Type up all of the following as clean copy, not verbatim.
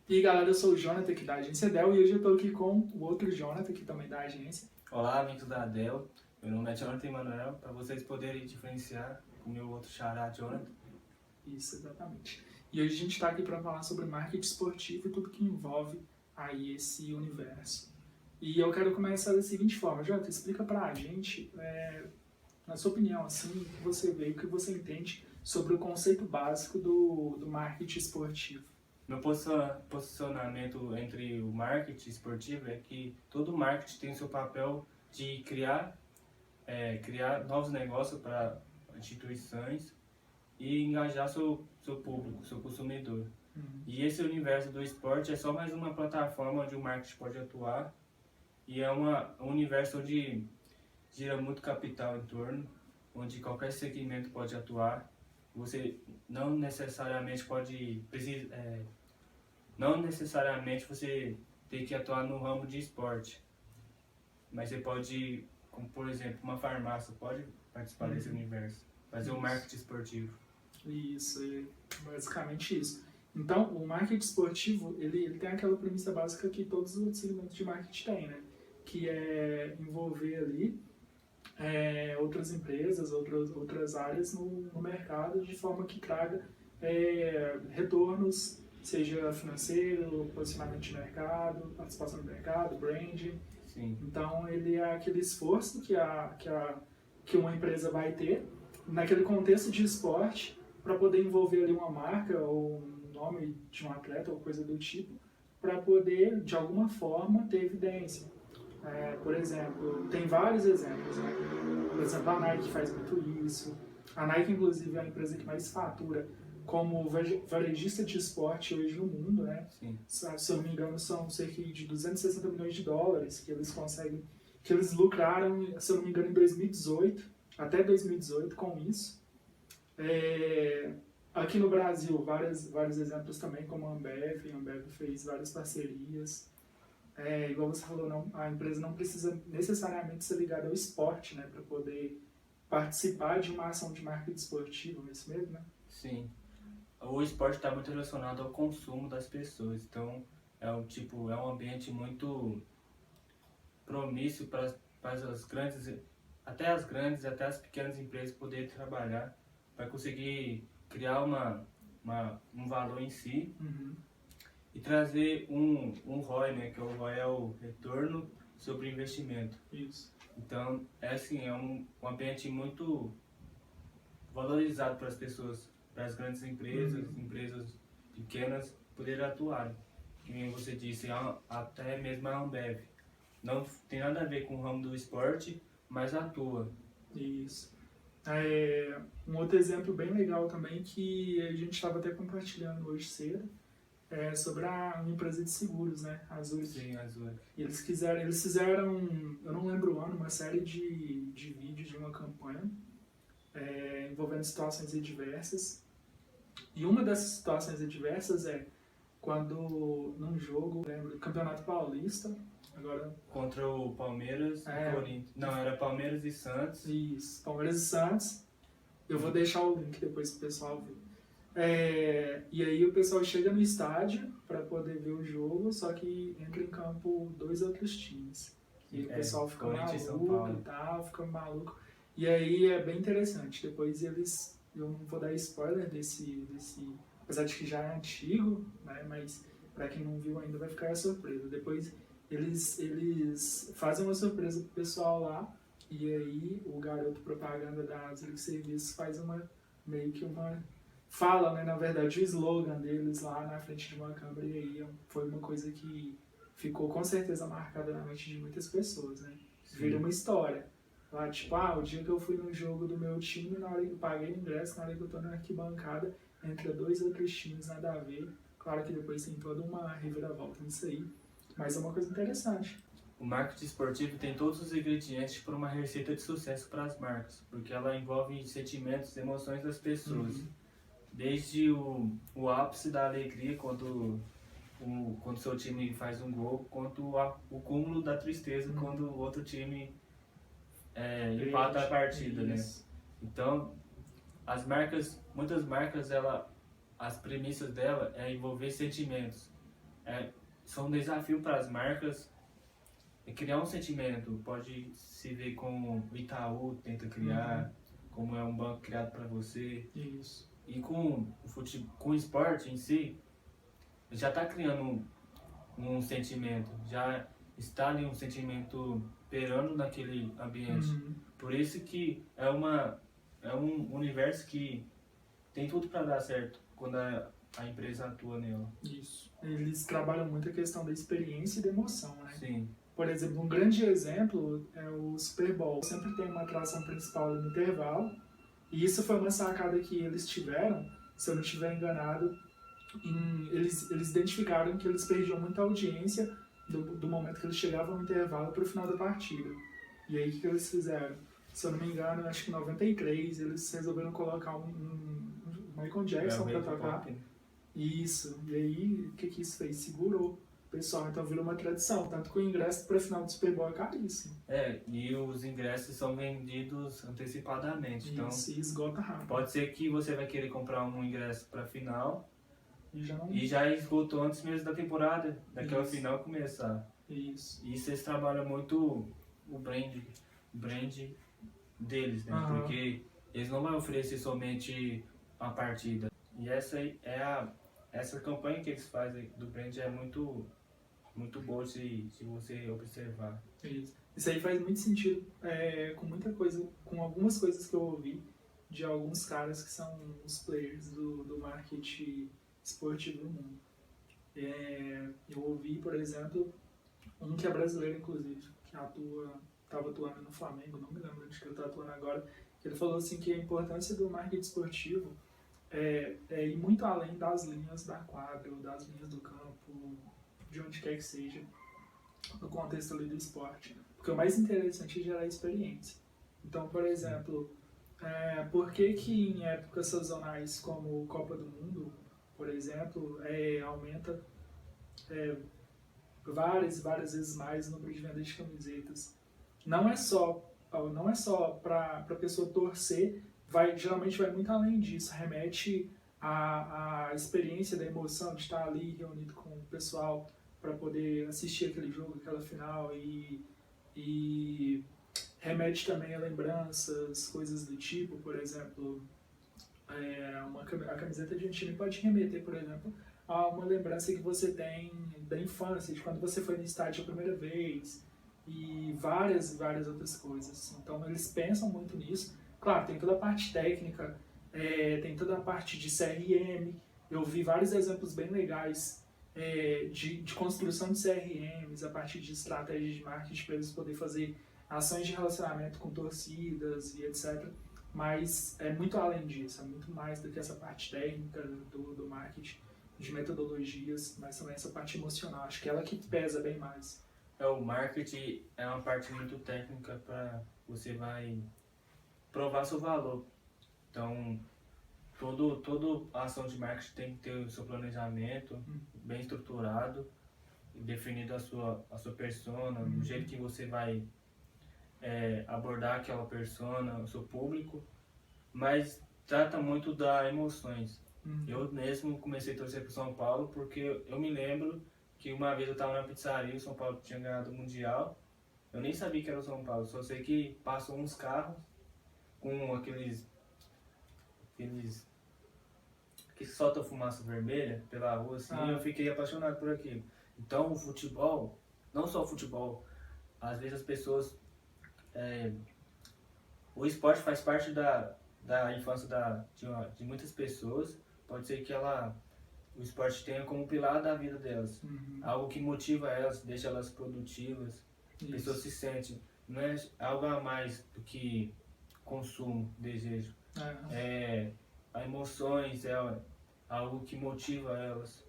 E aí, galera, eu sou o Jonathan aqui da agência Dell e hoje eu tô aqui com o outro Jonathan, que também da agência. Olá, amigos da Dell. Meu nome é Jonathan Emanuel, para vocês poderem diferenciar com o meu outro xará, Jonathan. Isso, exatamente. E hoje a gente está aqui para falar sobre marketing esportivo e tudo que envolve aí esse universo. E eu quero começar da seguinte forma, Jonathan, explica pra gente, na sua opinião, assim, o que você vê, o que você entende sobre o conceito básico do marketing esportivo. Meu posicionamento entre o marketing esportivo é que todo marketing tem seu papel de criar novos negócios para instituições e engajar seu público, seu consumidor. E esse universo do esporte é só mais uma plataforma onde o marketing pode atuar e é um universo onde gira muito capital em torno, onde qualquer segmento pode atuar. Você não necessariamente não necessariamente você tem que atuar no ramo de esporte, mas você pode, como por exemplo, uma farmácia pode participar desse universo, fazer um marketing esportivo. Isso, é basicamente isso. Então, o marketing esportivo, ele tem aquela premissa básica que todos os outros segmentos de marketing têm, né? Que é envolver ali outras empresas, outras áreas no mercado, de forma que traga retornos, seja financeiro, posicionamento de mercado, participação no mercado, branding. Sim. Então, ele é aquele esforço que uma empresa vai ter naquele contexto de esporte para poder envolver ali uma marca ou um nome de um atleta ou coisa do tipo, para poder, de alguma forma, ter evidência. Por exemplo, tem vários exemplos, né? Por exemplo, a Nike faz muito isso. A Nike, inclusive, é a empresa que mais fatura como varejista de esporte hoje no mundo, né? Sim. Se eu não me engano, são cerca de 260 milhões de dólares que eles conseguem, que eles lucraram, se eu não me engano, em 2018, até 2018 com isso. Aqui no Brasil, vários exemplos também, como a Ambev fez várias parcerias. Igual você falou, a empresa não precisa necessariamente ser ligada ao esporte, né, para poder participar de uma ação de marketing esportivo, é isso mesmo, né? Sim. O esporte está muito relacionado ao consumo das pessoas, então é um ambiente muito promício para as grandes, até as pequenas empresas poderem trabalhar para conseguir criar um valor em si. E trazer um ROI, né, que o ROI é o retorno sobre o investimento. Isso. Então, é um ambiente muito valorizado para as pessoas, para as grandes empresas, empresas pequenas poderem atuar. Como você disse, até mesmo a Ambev. Não tem nada a ver com o ramo do esporte, mas atua. Isso. Um outro exemplo bem legal também que a gente estava até compartilhando hoje cedo, sobre uma empresa de seguros, né? A Zurich. Sim, a Zurich. E eles fizeram, eu não lembro o ano, uma série de vídeos de uma campanha envolvendo situações adversas. E uma dessas situações adversas é quando, num jogo, lembro, do Campeonato Paulista, agora... Contra o Palmeiras e Corinthians. Não, era Palmeiras e Santos. Isso, Palmeiras e Santos. Eu vou deixar o link depois pro pessoal ver. E aí o pessoal chega no estádio para poder ver o jogo, só que entra em campo dois outros times. E o pessoal fica maluco e tal, fica maluco. E aí é bem interessante. Depois eu não vou dar spoiler desse apesar de que já é antigo, né, mas para quem não viu ainda vai ficar a surpresa. Depois eles fazem uma surpresa pro pessoal lá, e aí o garoto propaganda da Zurich Serviços faz meio que uma fala, né, na verdade, o slogan deles lá na frente de uma câmera, e aí foi uma coisa que ficou com certeza marcada na mente de muitas pessoas, né? Vira uma história. Lá, tipo, o dia que eu fui no jogo do meu time, na hora que eu paguei o ingresso, na hora que eu tô na arquibancada, entre dois outros times, nada a ver. Claro que depois tem toda uma reviravolta nisso aí, mas é uma coisa interessante. O marketing esportivo tem todos os ingredientes para uma receita de sucesso para as marcas, porque ela envolve sentimentos e emoções das pessoas. Desde o ápice da alegria quando seu time faz um gol, quanto o cúmulo da tristeza quando o outro time empata a partida, né? Então, muitas marcas, as premissas dela é envolver sentimentos. são um desafio para as marcas criar um sentimento. Pode se ver como o Itaú tenta criar, como é um banco criado para você. Isso. E com o esporte em si, já está criando um sentimento, já está ali um sentimento perando naquele ambiente. Por isso que é um universo que tem tudo para dar certo quando a empresa atua nela. Isso. Eles trabalham muito a questão da experiência e da emoção, né? Sim. Por exemplo, um grande exemplo é o Super Bowl. Sempre tem uma atração principal no intervalo. E isso foi uma sacada que eles tiveram, se eu não estiver enganado, eles identificaram que eles perdiam muita audiência do momento que eles chegavam no intervalo para o final da partida. E aí o que eles fizeram? Se eu não me engano, acho que em 93 eles resolveram colocar um Michael Jackson para tocar. Isso. E aí o que isso fez? Segurou o pessoal, então virou uma tradição. Tanto que o ingresso para o final do Super Bowl é caríssimo. E os ingressos são vendidos antecipadamente. Então, isso, e esgota rápido. Pode ser que você vai querer comprar um ingresso para final e já esgotou antes mesmo da temporada, daquela final começar. Isso. E eles trabalham muito o brand deles, né? Porque eles não vão oferecer somente a partida. E essa campanha que eles fazem do brand é muito boa se você observar. Isso aí faz muito sentido com muita coisa, com algumas coisas que eu ouvi de alguns caras que são os players do marketing esportivo no mundo. Eu ouvi, por exemplo, um que é brasileiro, inclusive, que estava atuando no Flamengo, não me lembro onde que ele está atuando agora, que ele falou assim que a importância do marketing esportivo é ir muito além das linhas da quadra, ou das linhas do campo, de onde quer que seja, no contexto ali do esporte. Porque o mais interessante é gerar experiência. Então, por exemplo, por que em épocas sazonais como Copa do Mundo, por exemplo, aumenta várias vezes mais o número de vendas de camisetas? Não é só para a pessoa torcer, geralmente vai muito além disso, remete à experiência da emoção de estar ali reunido com o pessoal para poder assistir aquele jogo, aquela final, e remete também a lembranças, coisas do tipo, por exemplo, a camiseta de um time pode remeter, por exemplo, a uma lembrança que você tem da infância, de quando você foi no estádio a primeira vez, e várias outras coisas. Então eles pensam muito nisso. Claro, tem toda a parte técnica, tem toda a parte de CRM. Eu vi vários exemplos bem legais de construção de CRMs, a partir de estratégias de marketing para eles poderem fazer ações de relacionamento com torcidas e etc. Mas é muito além disso, é muito mais do que essa parte técnica do marketing, de metodologias, mas também essa parte emocional. Acho que é ela que pesa bem mais. O marketing é uma parte muito técnica para você vai provar seu valor. Então, toda ação de marketing tem que ter o seu planejamento bem estruturado, definido a sua persona, o jeito que você vai abordar aquela persona, o seu público, mas trata muito das emoções. Eu mesmo comecei a torcer para o São Paulo porque eu me lembro que uma vez eu estava na pizzaria e o São Paulo tinha ganhado o Mundial. Eu nem sabia que era o São Paulo, só sei que passou uns carros com aqueles que soltam fumaça vermelha pela rua, assim, e eu fiquei apaixonado por aquilo. Então o futebol, não só o futebol, às vezes as pessoas... o esporte faz parte da infância de muitas pessoas. Pode ser que o esporte tenha como pilar da vida delas. Algo que motiva elas, deixa elas produtivas. As pessoas se sentem. Não é algo a mais do que consumo, desejo. Emoções, algo que motiva elas.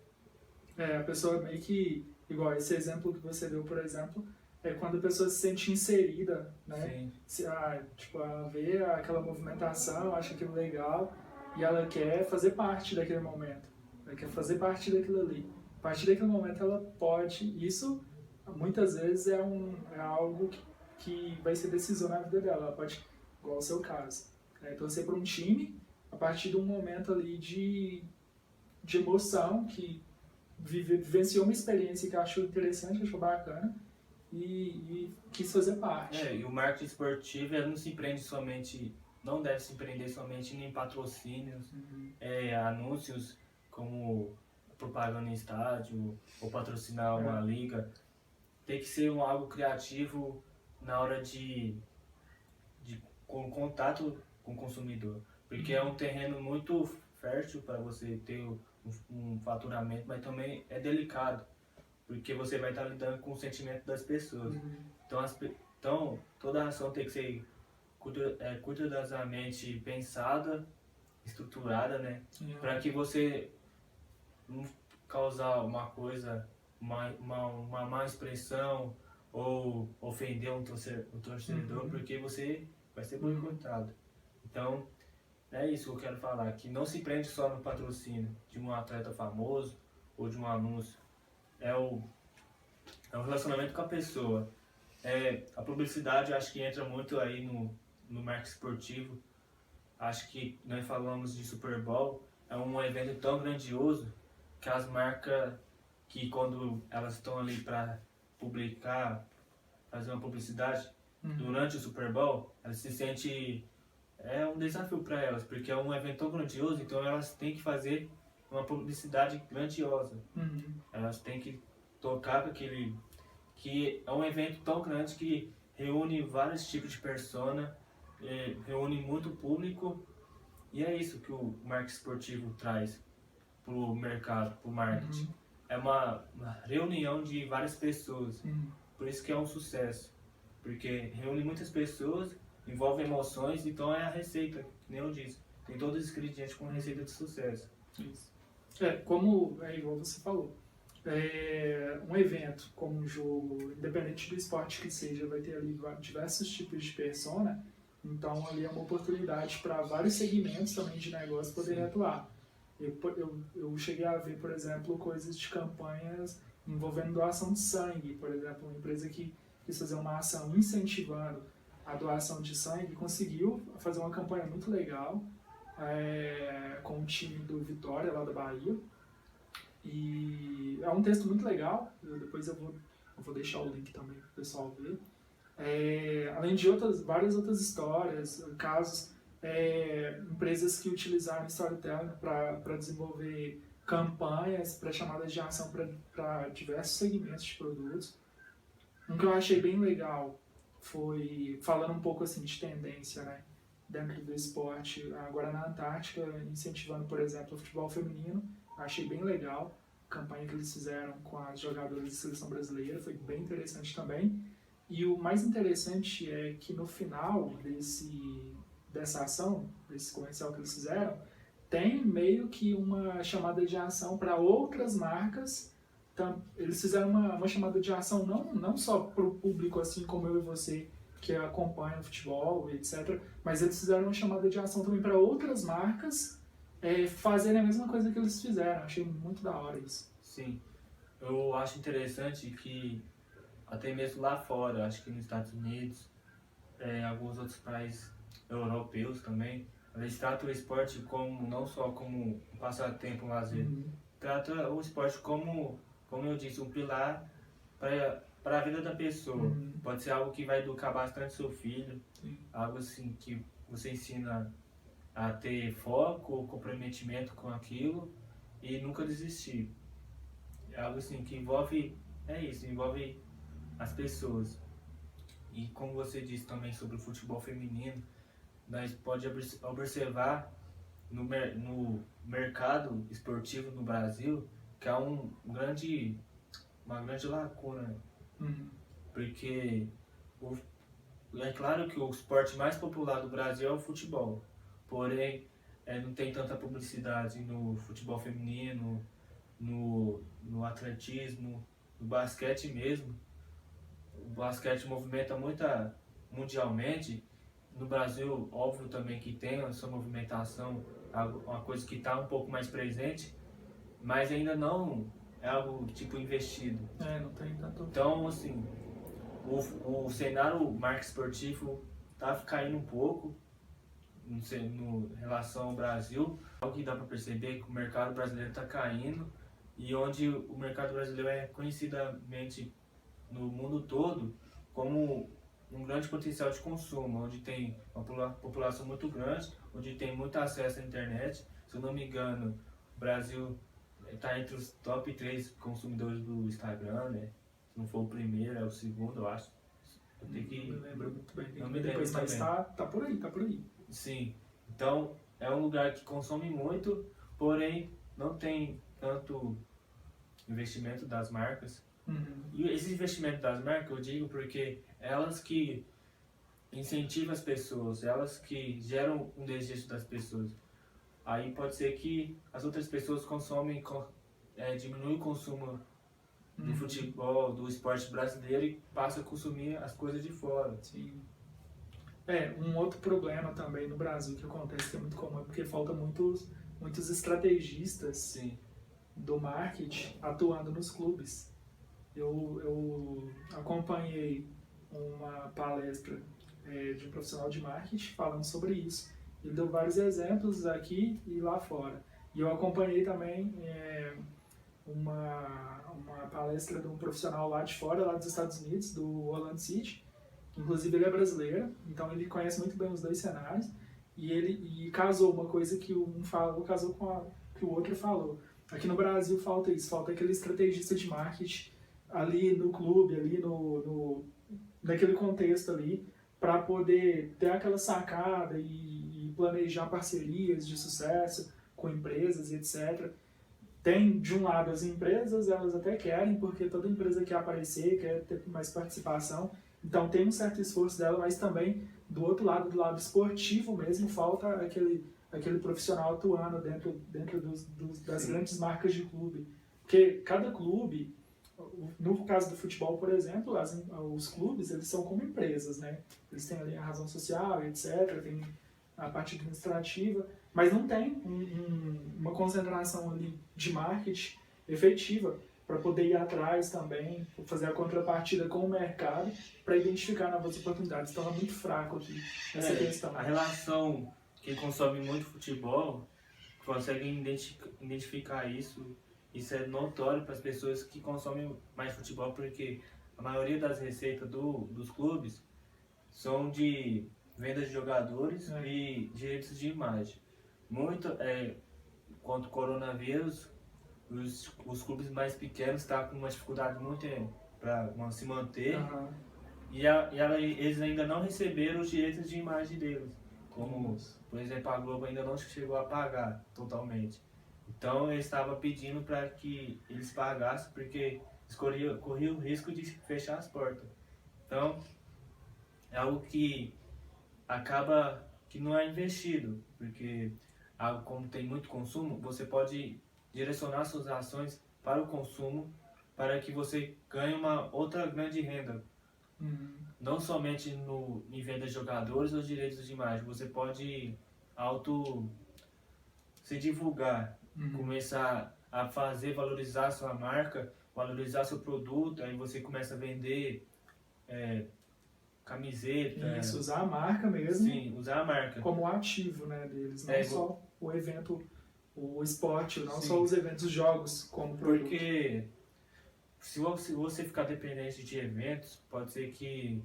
A pessoa meio que, igual esse exemplo que você deu, por exemplo, é quando a pessoa se sente inserida, né? Sim. Ela vê aquela movimentação, acha aquilo legal e ela quer fazer parte daquele momento. Ela quer fazer parte daquilo ali. A partir daquele momento ela pode, isso muitas vezes é algo que vai ser decisão na vida dela. Ela pode, igual o seu caso, torcer para um time a partir de um momento ali de emoção que vivenciou uma experiência que achou interessante, achou bacana e quis fazer parte. E o marketing esportivo ele não deve se prender somente em patrocínios, anúncios como propaganda em estádio ou patrocinar uma liga. Tem que ser algo criativo na hora com contato com o consumidor, porque é um terreno muito fértil para você ter um faturamento, mas também é delicado, porque você vai estar lidando com o sentimento das pessoas. Então toda a ação tem que ser cuidadosamente pensada, estruturada, né? Para que você não causar uma coisa, uma má expressão ou ofender um torcedor, porque você vai ser boicotado. Então, é isso que eu quero falar, que não se prende só no patrocínio de um atleta famoso ou de um anúncio. É o relacionamento com a pessoa. A publicidade, eu acho que entra muito aí no marketing esportivo. Acho que nós falamos de Super Bowl, é um evento tão grandioso que as marcas, que quando elas estão ali para fazer uma publicidade, durante o Super Bowl, elas se sentem... É um desafio para elas, porque é um evento tão grandioso, então elas têm que fazer uma publicidade grandiosa. Elas têm que tocar com aquele... que é um evento tão grande que reúne vários tipos de persona, reúne muito público, e é isso que o marketing esportivo traz para o mercado, para o marketing. É uma reunião de várias pessoas, por isso que é um sucesso, porque reúne muitas pessoas, envolve emoções, então é a receita, que nem eu disse. Tem todos os ingredientes com receita de sucesso. Isso. Igual você falou, um evento como um jogo, independente do esporte que seja, vai ter ali diversos tipos de persona, então ali é uma oportunidade para vários segmentos também de negócio poderem atuar. Eu cheguei a ver, por exemplo, coisas de campanhas envolvendo doação de sangue, por exemplo, uma empresa que quis fazer uma ação incentivando a doação de sangue, conseguiu fazer uma campanha muito legal com o time do Vitória, lá da Bahia. E é um texto muito legal, depois eu vou deixar o link também para o pessoal ver. Além de várias outras histórias, casos, empresas que utilizaram storytelling para desenvolver campanhas para chamadas de ação para diversos segmentos de produtos. Um que eu achei bem legal foi, falando um pouco assim de tendência, né, dentro do esporte, agora na Antártica, incentivando, por exemplo, o futebol feminino. Achei bem legal a campanha que eles fizeram com as jogadoras da seleção brasileira, foi bem interessante também. E o mais interessante é que no final dessa ação, desse comercial que eles fizeram, tem meio que uma chamada de ação para outras marcas. Então, eles fizeram uma chamada de ação não só para o público, assim como eu e você, que acompanha o futebol, etc. Mas eles fizeram uma chamada de ação também para outras marcas fazerem a mesma coisa que eles fizeram. Achei muito da hora isso. Sim, eu acho interessante que até mesmo lá fora, acho que nos Estados Unidos, alguns outros países europeus também, eles tratam o esporte não só como um passatempo, um lazer, trata o esporte como eu disse, um pilar para a vida da pessoa. Pode ser algo que vai educar bastante seu filho, algo assim que você ensina a ter foco, comprometimento com aquilo e nunca desistir. É algo assim que envolve as pessoas. E como você disse também sobre o futebol feminino, nós podemos observar no mercado esportivo no Brasil que há uma grande lacuna, porque é claro que o esporte mais popular do Brasil é o futebol, porém não tem tanta publicidade no futebol feminino, no atletismo, no basquete mesmo. O basquete movimenta mundialmente. No Brasil, óbvio também que tem essa movimentação, uma coisa que está um pouco mais presente, mas ainda não é algo tipo investido. Não tem tanto. Então, assim, o cenário marketing esportivo está caindo um pouco em relação ao Brasil. O que dá para perceber é que o mercado brasileiro está caindo e onde o mercado brasileiro é conhecidamente no mundo todo como um grande potencial de consumo, onde tem uma população muito grande, onde tem muito acesso à internet. Se eu não me engano, o Brasil está entre os top 3 consumidores do Instagram, né? Se não for o primeiro, é o segundo, eu acho. Eu tenho que... Não me lembro muito bem. Não me Depois, lembro mas também. tá por aí, tá por aí. Sim, então é um lugar que consome muito, porém não tem tanto investimento das marcas. Uhum. E esse investimento das marcas eu digo porque elas que incentivam as pessoas, elas que geram um desejo das pessoas. Aí pode ser que as outras pessoas consomem, diminuem o consumo do futebol, do esporte brasileiro e passam a consumir as coisas de fora. Sim. Um outro problema também no Brasil que acontece, que é muito comum, é porque falta muitos estrategistas Sim. do marketing atuando nos clubes. Eu acompanhei uma palestra de um profissional de marketing falando sobre isso. Ele deu vários exemplos aqui e lá fora. E eu acompanhei também uma palestra de um profissional lá de fora, lá dos Estados Unidos, do Orlando City. Inclusive ele é brasileiro, então ele conhece muito bem os dois cenários. E casou uma coisa que um falou, casou com a que o outro falou. Aqui no Brasil falta isso, falta aquele estrategista de marketing ali no clube, ali naquele contexto ali, para poder ter aquela sacada e planejar parcerias de sucesso com empresas e etc. Tem, de um lado, as empresas, elas até querem, porque toda empresa quer aparecer, quer ter mais participação, então tem um certo esforço dela, mas também, do outro lado, do lado esportivo mesmo, falta aquele profissional atuando dentro das grandes marcas de clube. Porque cada clube, no caso do futebol, por exemplo, os clubes, eles são como empresas, né? Eles têm ali a razão social, etc., tem a parte administrativa, mas não tem uma concentração ali de marketing efetiva para poder ir atrás também, fazer a contrapartida com o mercado para identificar novas oportunidades. Então é muito fraco aqui essa questão. A relação, quem consome muito futebol consegue identificar isso. Isso é notório para as pessoas que consomem mais futebol, porque a maioria das receitas dos clubes são de venda de jogadores e direitos de imagem. Quanto ao coronavírus, os clubes mais pequenos estão com uma dificuldade muito para se manter. Uhum. Eles ainda não receberam os direitos de imagem deles. Como, por exemplo, a Globo ainda não chegou a pagar totalmente. Então eles estavam pedindo para que eles pagassem, porque eles corriam o risco de fechar as portas. Então é algo que acaba que não é investido, porque como tem muito consumo, você pode direcionar suas ações para o consumo, para que você ganhe uma outra grande renda. Não somente em venda de jogadores ou direitos de imagem, você pode se divulgar, começar a valorizar sua marca, valorizar seu produto, aí você começa a vender camiseta. Isso, usar a marca mesmo. Sim, usar a marca. Como ativo, né, deles, não só o evento, o esporte, não Sim. só os eventos, os jogos como produto. Porque se você ficar dependente de eventos, pode ser que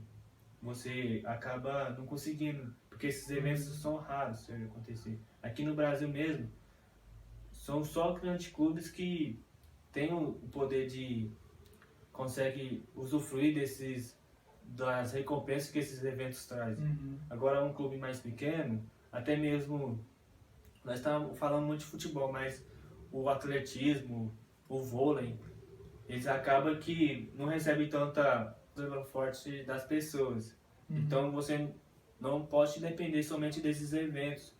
você acaba não conseguindo, porque esses eventos são raros de acontecer. Aqui no Brasil mesmo, são só grandes clubes que têm o poder consegue usufruir das recompensas que esses eventos trazem. Agora um clube mais pequeno, até mesmo, nós estamos falando muito de futebol, mas o atletismo, o vôlei, eles acabam que não recebem tanta forte das pessoas. Então você não pode depender somente desses eventos,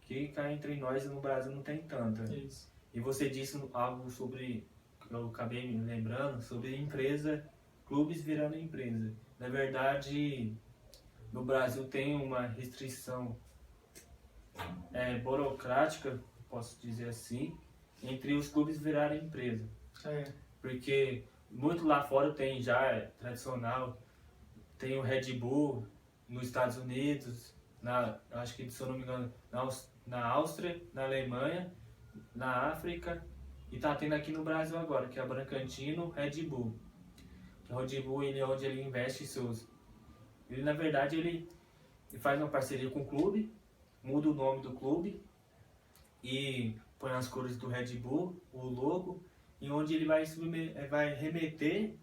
que cá entre nós no Brasil não tem tanta. Isso. E você disse algo sobre, eu acabei me lembrando, sobre clubes virando empresa. Na verdade, no Brasil tem uma restrição burocrática, posso dizer assim, entre os clubes virarem empresa. Porque muito lá fora tem já, tradicional, tem o Red Bull nos Estados Unidos, acho que, se eu não me engano, na Áustria, na Alemanha, na África E tá tendo aqui no Brasil agora, que é a Bragantino Red Bull. Que o Red Bull ele é onde ele investe seus... Ele, na verdade, ele faz uma parceria com o clube, muda o nome do clube e põe as cores do Red Bull, o logo, e onde ele vai remeter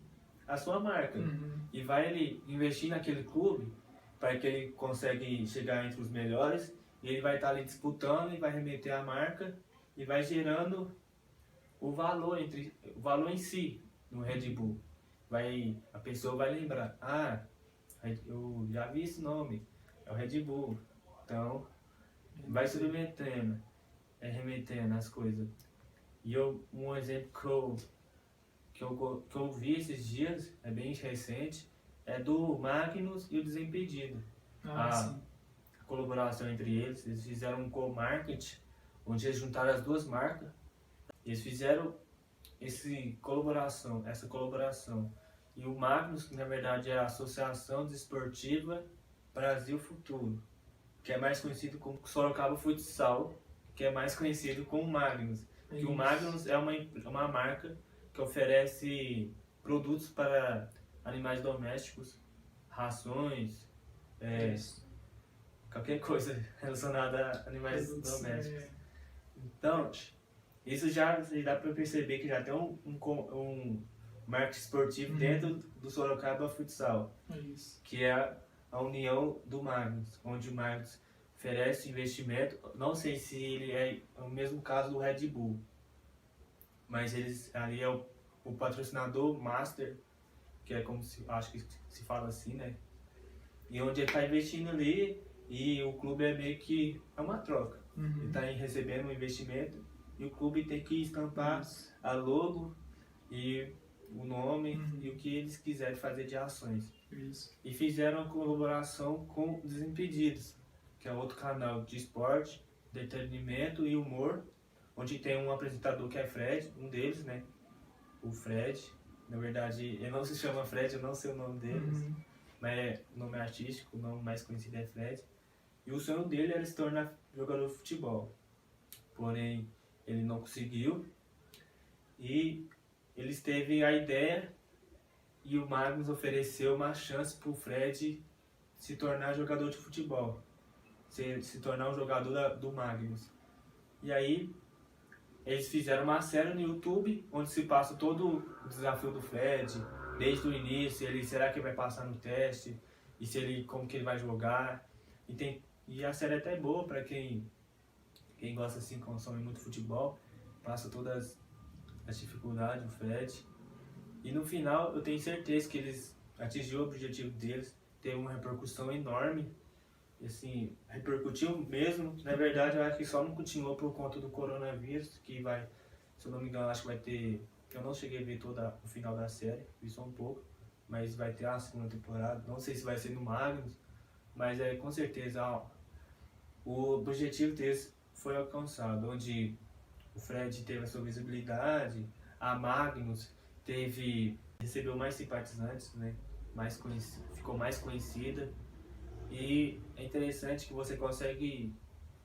a sua marca. E vai ele investir naquele clube para que ele consiga chegar entre os melhores, e ele vai estar ali disputando e vai remeter a marca e vai gerando o valor em si no Red Bull. A pessoa vai lembrar, eu já vi esse nome, é o Red Bull. Então, vai submetendo, remetendo as coisas. E um exemplo que eu vi esses dias, é bem recente, é do Magnus e o Desimpedido. A colaboração entre eles fizeram um co-marketing, onde eles juntaram as duas marcas. Eles fizeram essa colaboração. E o Magnus, que na verdade é a Associação Desportiva Brasil Futuro, que é mais conhecido como Sorocaba Futsal, que é mais conhecido como Magnus. Que o Magnus é uma marca que oferece produtos para animais domésticos, rações, qualquer coisa relacionada a animais domésticos. Então, isso já dá para perceber que já tem um marketing esportivo dentro do Sorocaba Futsal, que é a união do Magnus, onde o Magnus oferece investimento. Não sei se ele é o mesmo caso do Red Bull, mas ali é o patrocinador master, que é como acho que se fala assim, né? E onde ele está investindo ali, e o clube é meio que uma troca. Ele está recebendo um investimento e o clube tem que estampar a logo e o nome e o que eles quiserem fazer de ações. E fizeram uma colaboração com Desimpedidos, que é outro canal de esporte, entretenimento e humor, onde tem um apresentador que é Fred, um deles, né? O Fred. Na verdade, ele não se chama Fred, eu não sei o nome dele, mas o nome artístico, o nome mais conhecido é Fred. E o sonho dele era se tornar jogador de futebol. Porém, ele não conseguiu. E eles teve a ideia e o Magnus ofereceu uma chance para o Fred se tornar jogador de futebol. Se tornar um jogador do Magnus. E aí, eles fizeram uma série no YouTube, onde se passa todo o desafio do Fred, desde o início, será que ele vai passar no teste, e como que ele vai jogar. E a série é até boa para quem gosta assim, consome muito futebol, passa todas as dificuldades do Fred. E no final, eu tenho certeza que eles atingiram o objetivo deles, teve uma repercussão enorme. E assim, repercutiu mesmo. Na verdade, eu acho que só não continuou por conta do coronavírus, que vai, se eu não me engano, acho que vai ter... Eu não cheguei a ver todo o final da série, vi só um pouco, mas vai ter a segunda temporada. Não sei se vai ser no Magnus, mas com certeza o objetivo deles foi alcançado, onde o Fred teve a sua visibilidade, a Magnus recebeu mais simpatizantes, né? Ficou mais conhecida. E é interessante que você consegue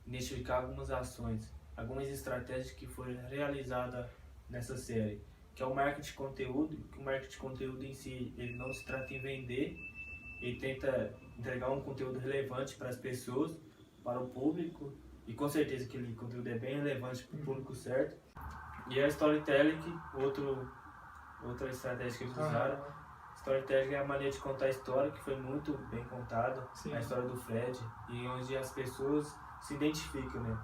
identificar algumas ações, algumas estratégias que foram realizadas nessa série, que é o marketing de conteúdo. Que o marketing de conteúdo em si, ele não se trata em vender, ele tenta entregar um conteúdo relevante para as pessoas, para o público, e com certeza aquele conteúdo é bem relevante para o público certo. E a storytelling, outra estratégia que eles usaram. Storytelling é a maneira de contar a história, que foi muito bem contada, a história do Fred, e onde as pessoas se identificam, né?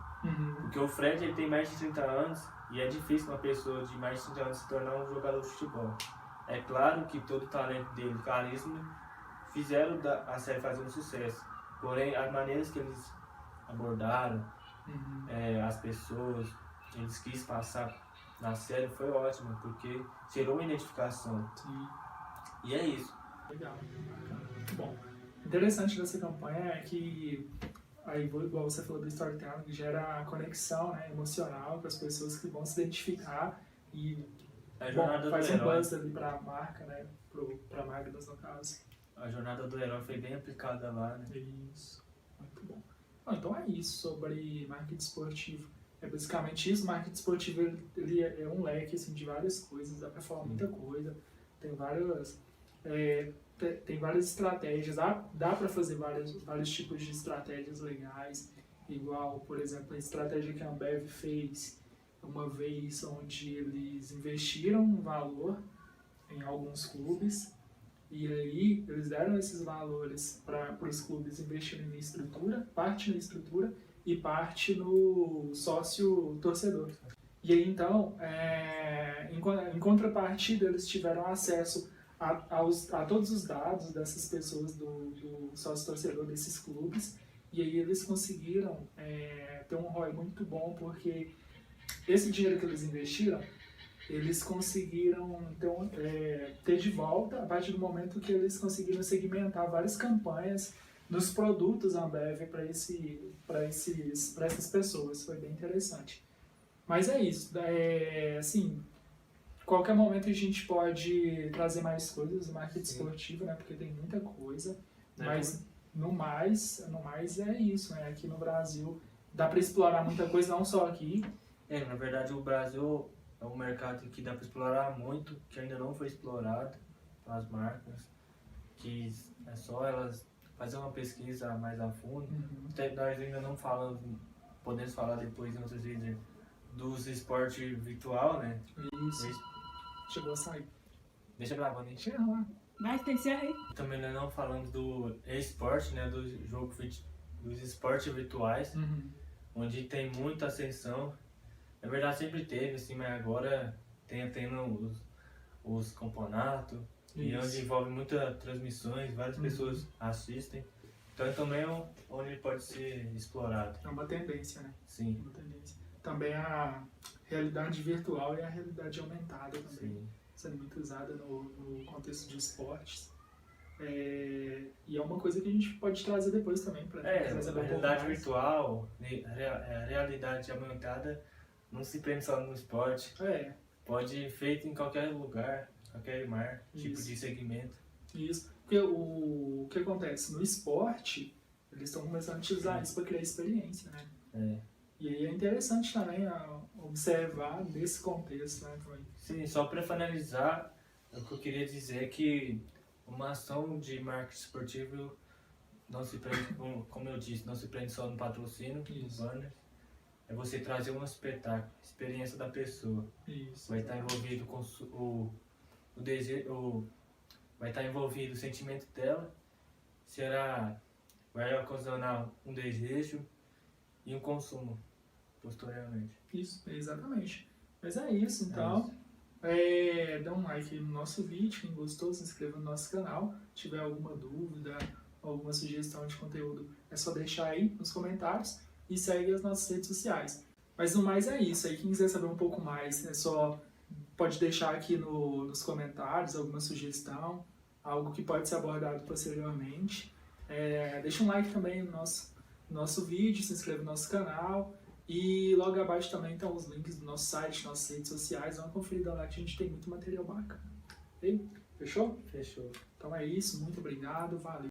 Porque o Fred, ele tem mais de 30 anos, e é difícil uma pessoa de mais de 30 anos se tornar um jogador de futebol. É claro que todo o talento dele, o carisma, fizeram a série fazer um sucesso. Porém, as maneiras que eles abordaram as pessoas, eles quis passar na série, foi ótimo, porque gerou uma identificação. E é isso. Legal. Bom, interessante dessa campanha é que, aí, igual você falou do storytelling, gera conexão, né, emocional com as pessoas que vão se identificar e faz um buzz ali para a marca, né, para a Magnus no caso. A jornada do herói foi bem aplicada lá, né? Isso, muito bom. Então é isso sobre marketing esportivo. É basicamente isso. O marketing esportivo ele é um leque assim, de várias coisas, dá para falar muita coisa, tem várias, tem várias estratégias, dá para fazer vários tipos de estratégias legais, igual, por exemplo, a estratégia que a Ambev fez uma vez, onde eles investiram um valor em alguns clubes, e aí eles deram esses valores para os clubes investirem na estrutura, parte na estrutura e parte no sócio torcedor. E aí então, em contrapartida, eles tiveram acesso a todos os dados dessas pessoas do sócio torcedor desses clubes, e aí eles conseguiram ter um ROI muito bom, porque esse dinheiro que eles investiram, eles conseguiram então, ter de volta a partir do momento que eles conseguiram segmentar várias campanhas nos produtos Ambev para essas pessoas. Foi bem interessante. Mas é isso. Assim, qualquer momento a gente pode trazer mais coisas do marketing esportivo, né? Porque tem muita coisa. Mas no mais é isso, né? Aqui no Brasil dá para explorar muita coisa, não só aqui. Na verdade o Brasil é um mercado que dá para explorar muito, que ainda não foi explorado pelas marcas, que é só elas fazer uma pesquisa mais a fundo. Até nós ainda não falamos, podemos falar depois em outros vídeos, dos esportes virtual, né? Isso. Chegou a sair. Deixa gravando aí. Chega lá. Mas tem que ser aí. Também nós não falamos do esporte, né? Dos esportes virtuais, onde tem muita ascensão. Na verdade sempre teve, assim, mas agora tem tendo os campeonatos, e onde envolve muitas transmissões, várias pessoas assistem. Então também é onde pode ser explorado. É uma tendência, né? Sim. Uma tendência. Também a realidade virtual e a realidade aumentada também, Sim. sendo muito usada no contexto de esportes. E é uma coisa que a gente pode trazer depois também para a realidade virtual, a realidade aumentada não se prende só no esporte. Pode ser feito em qualquer lugar, qualquer tipo de segmento. Isso. Porque o que acontece? No esporte, eles estão começando a utilizar isso para criar experiência, né? E aí é interessante também observar nesse contexto, né? Sim, só para finalizar, o que eu queria dizer é que uma ação de marketing esportivo não se prende, como eu disse, não se prende só no patrocínio, no banner. É você trazer um espetáculo, experiência da pessoa. Isso. Vai estar envolvido com o desejo, vai estar envolvido o sentimento dela, vai ocasionar um desejo e um consumo posteriormente. Isso, exatamente. Mas é isso, então. Dá um like no nosso vídeo, quem gostou, se inscreva no nosso canal. Se tiver alguma dúvida, alguma sugestão de conteúdo, é só deixar aí nos comentários e segue as nossas redes sociais. Mas no mais é isso, aí quem quiser saber um pouco mais, pode deixar aqui nos comentários alguma sugestão, algo que pode ser abordado posteriormente. Deixa um like também no nosso vídeo, se inscreve no nosso canal. E logo abaixo também estão os links do nosso site, nossas redes sociais. Dá uma conferida lá que a gente tem muito material bacana. Ok? Fechou? Fechou. Então é isso, muito obrigado, valeu.